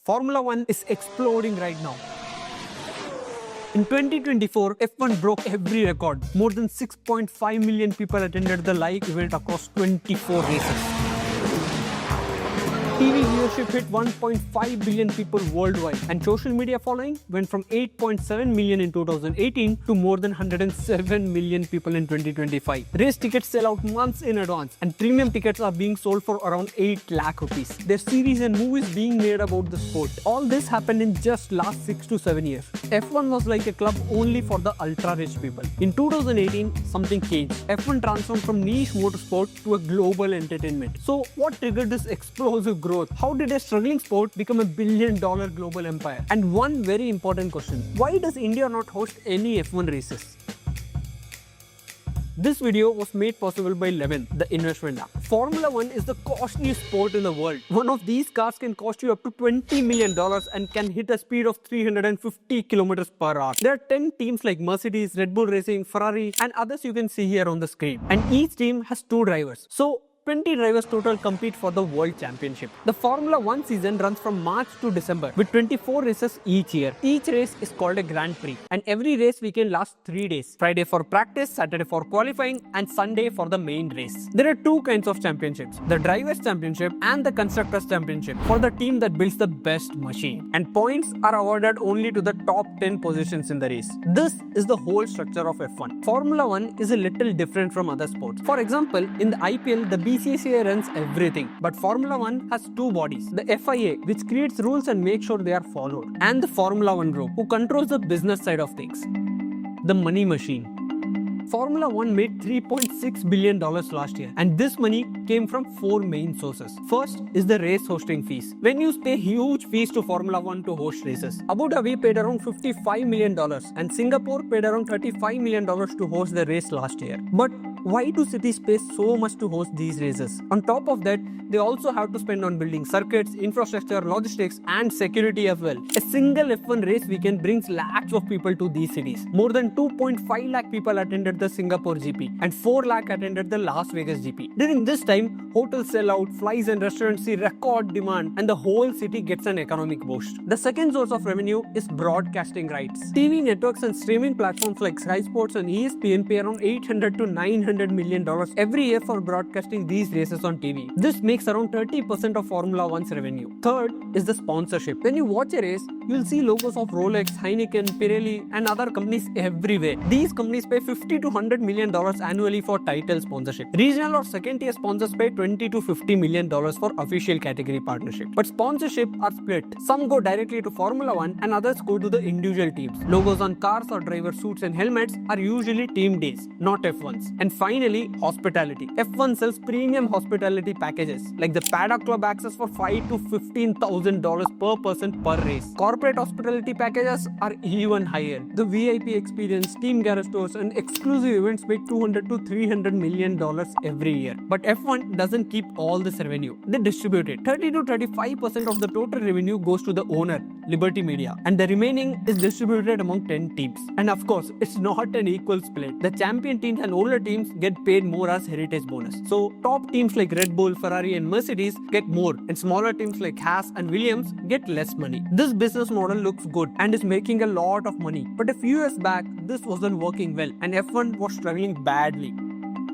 Formula One is exploding right now. In 2024, F1 broke every record. More than 6.5 million people attended the live event across 24 races. TV viewership hit 1.5 billion people worldwide, and social media following went from 8.7 million in 2018 to more than 107 million people in 2025. Race tickets sell out months in advance, and premium tickets are being sold for around 8 lakh rupees. There's series and movies being made about the sport. All this happened in just last 6 to 7 years. F1 was like a club only for the ultra-rich people. In 2018, something changed. F1 transformed from niche motorsport to a global entertainment. So, what triggered this explosive growth? How did a struggling sport become a billion-dollar global empire? And one very important question: why does India not host any F1 races? This video was made possible by Levin, the investment app. Formula One is the costliest sport in the world. One of these cars can cost you up to $20 million and can hit a speed of 350 km per hour. There are 10 teams like Mercedes, Red Bull Racing, Ferrari, and others you can see here on the screen. And each team has 2 drivers. So 20 drivers total compete for the World Championship. The Formula One season runs from March to December with 24 races each year. Each race is called a Grand Prix, and every race weekend lasts 3 days. Friday for practice, Saturday for qualifying, and Sunday for the main race. There are 2 kinds of championships: the Drivers' Championship and the Constructors' Championship, for the team that builds the best machine. And points are awarded only to the top 10 positions in the race. This is the whole structure of F1. Formula One is a little different from other sports. For example, in the IPL, the BCCI runs everything, but Formula One has 2 bodies: the FIA, which creates rules and makes sure they are followed, and the Formula One Group, who controls the business side of things. The money machine. Formula One made $3.6 billion last year, and this money came from 4 main sources. First is the race hosting fees. Venues pay huge fees to Formula One to host races. Abu Dhabi paid around $55 million, and Singapore paid around $35 million to host the race last year. But why do cities pay so much to host these races? On top of that, they also have to spend on building circuits, infrastructure, logistics, and security as well. A single F1 race weekend brings lakhs of people to these cities. More than 2.5 lakh people attended the Singapore GP, and 4 lakh attended the Las Vegas GP. During this time, hotels sell out, flights and restaurants see record demand, and the whole city gets an economic boost. The second source of revenue is broadcasting rights. TV networks and streaming platforms like Sky Sports and ESPN pay around $800 to $900 million every year for broadcasting these races on TV. This makes around 30% of Formula One's revenue. Third is the sponsorship. When you watch a race, you'll see logos of Rolex, Heineken, Pirelli, and other companies everywhere. These companies pay $50 to $100 million annually for title sponsorship. Regional or second-tier sponsors pay $20 to $50 million for official category partnership. But sponsorship are split. Some go directly to Formula One, and others go to the individual teams. Logos on cars or driver suits and helmets are usually team days, not F1's. And finally, hospitality. F1 sells premium hospitality packages like the Paddock Club access for $5,000 to $15,000 per person per race. Corporate hospitality packages are even higher. The VIP experience, team garage tours, and exclusive events make $200 to $300 million every year. But F1 doesn't keep all this revenue. They distribute it. 30 to 35% of the total revenue goes to the owner, Liberty Media, and the remaining is distributed among 10 teams. And of course, it's not an equal split. The champion teams and older teams get paid more as heritage bonus. So top teams like Red Bull, Ferrari, and Mercedes get more, and smaller teams like Haas and Williams get less money. This business model looks good and is making a lot of money. But a few years back, this wasn't working well, and F1 was struggling badly.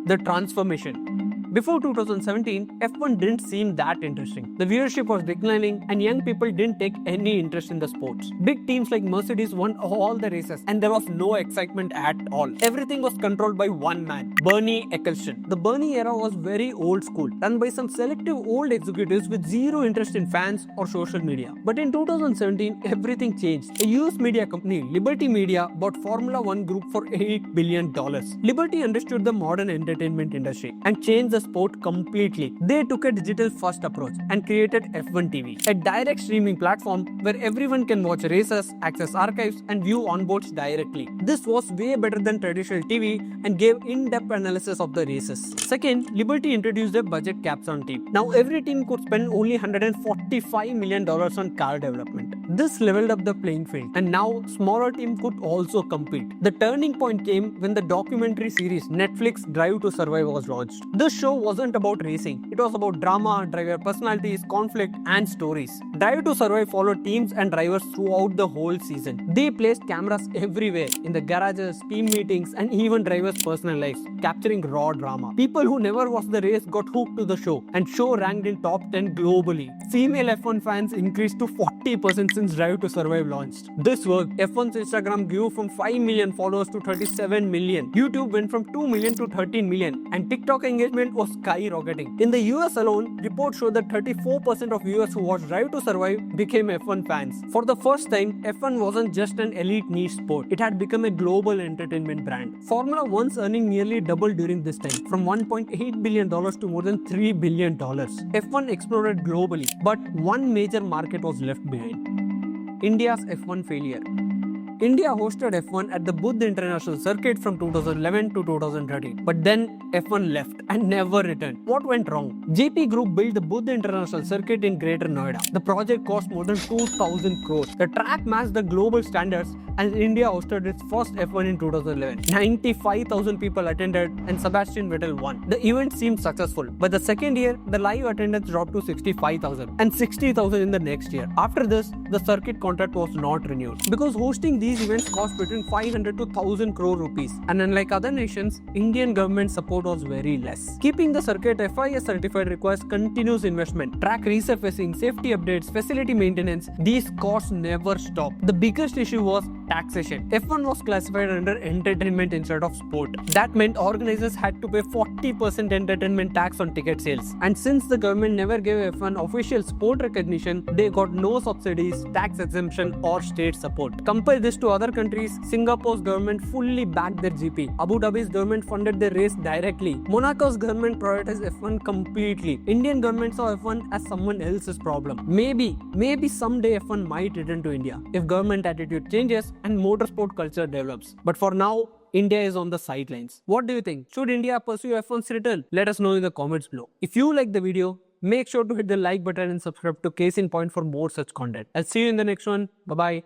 The transformation. Before 2017, F1 didn't seem that interesting. The viewership was declining, and young people didn't take any interest in the sports. Big teams like Mercedes won all the races, and there was no excitement at all. Everything was controlled by one man, Bernie Ecclestone. The Bernie era was very old school, run by some selective old executives with zero interest in fans or social media. But in 2017, everything changed. A US media company, Liberty Media, bought Formula One Group for $8 billion. Liberty understood the modern entertainment industry and changed the sport completely. They took a digital-first approach and created F1 TV, a direct streaming platform where everyone can watch races, access archives, and view onboards directly. This was way better than traditional TV and gave in-depth analysis of the races. Second, Liberty introduced a budget caps on team. Now every team could spend only $145 million on car development. This leveled up the playing field, and now smaller teams could also compete. The turning point came when the documentary series Netflix Drive to Survive was launched. This show wasn't about racing. It was about drama, driver personalities, conflict, and stories. Drive to Survive followed teams and drivers throughout the whole season. They placed cameras everywhere, in the garages, team meetings, and even drivers' personal lives, capturing raw drama. People who never watched the race got hooked to the show, and show ranked in top 10 globally. Female F1 fans increased to 40% since Drive to Survive launched. This worked. F1's Instagram grew from 5 million followers to 37 million. YouTube went from 2 million to 13 million, and TikTok engagement was skyrocketing. In the US alone, reports show that 34% of viewers who watched Drive to Survive became F1 fans. For the first time, F1 wasn't just an elite niche sport, it had become a global entertainment brand. Formula One's earning nearly doubled during this time, from $1.8 billion to more than $3 billion. F1 exploded globally, but one major market was left behind: India's F1 failure. India hosted F1 at the Buddh International Circuit from 2011 to 2013. But then F1 left and never returned. What went wrong? GP Group built the Buddh International Circuit in Greater Noida. The project cost more than 2,000 crores. The track matched the global standards, and India hosted its first F1 in 2011. 95,000 people attended and Sebastian Vettel won. The event seemed successful, but the second year, the live attendance dropped to 65,000 and 60,000 in the next year. After this, the circuit contract was not renewed because hosting these events cost between 500 to 1,000 crore rupees, and unlike other nations, Indian government support was very less. Keeping the circuit FIS certified requires continuous investment, track resurfacing, safety updates, facility maintenance. These costs never stop. The biggest issue was taxation. F1 was classified under entertainment instead of sport. That meant organizers had to pay 40% entertainment tax on ticket sales. And since the government never gave F1 official sport recognition, they got no subsidies, tax exemption, or state support. Compare this to other countries. Singapore's government fully backed their GP. Abu Dhabi's government funded their race directly. Monaco's government prioritized F1 completely. Indian government saw F1 as someone else's problem. Maybe someday F1 might return to India if government attitude changes and motorsport culture develops. But for now, India is on the sidelines. What do you think? Should India pursue F1's return? Let us know in the comments below. If you like the video, make sure to hit the like button and subscribe to Case in Point for more such content. I'll see you in the next one. Bye bye.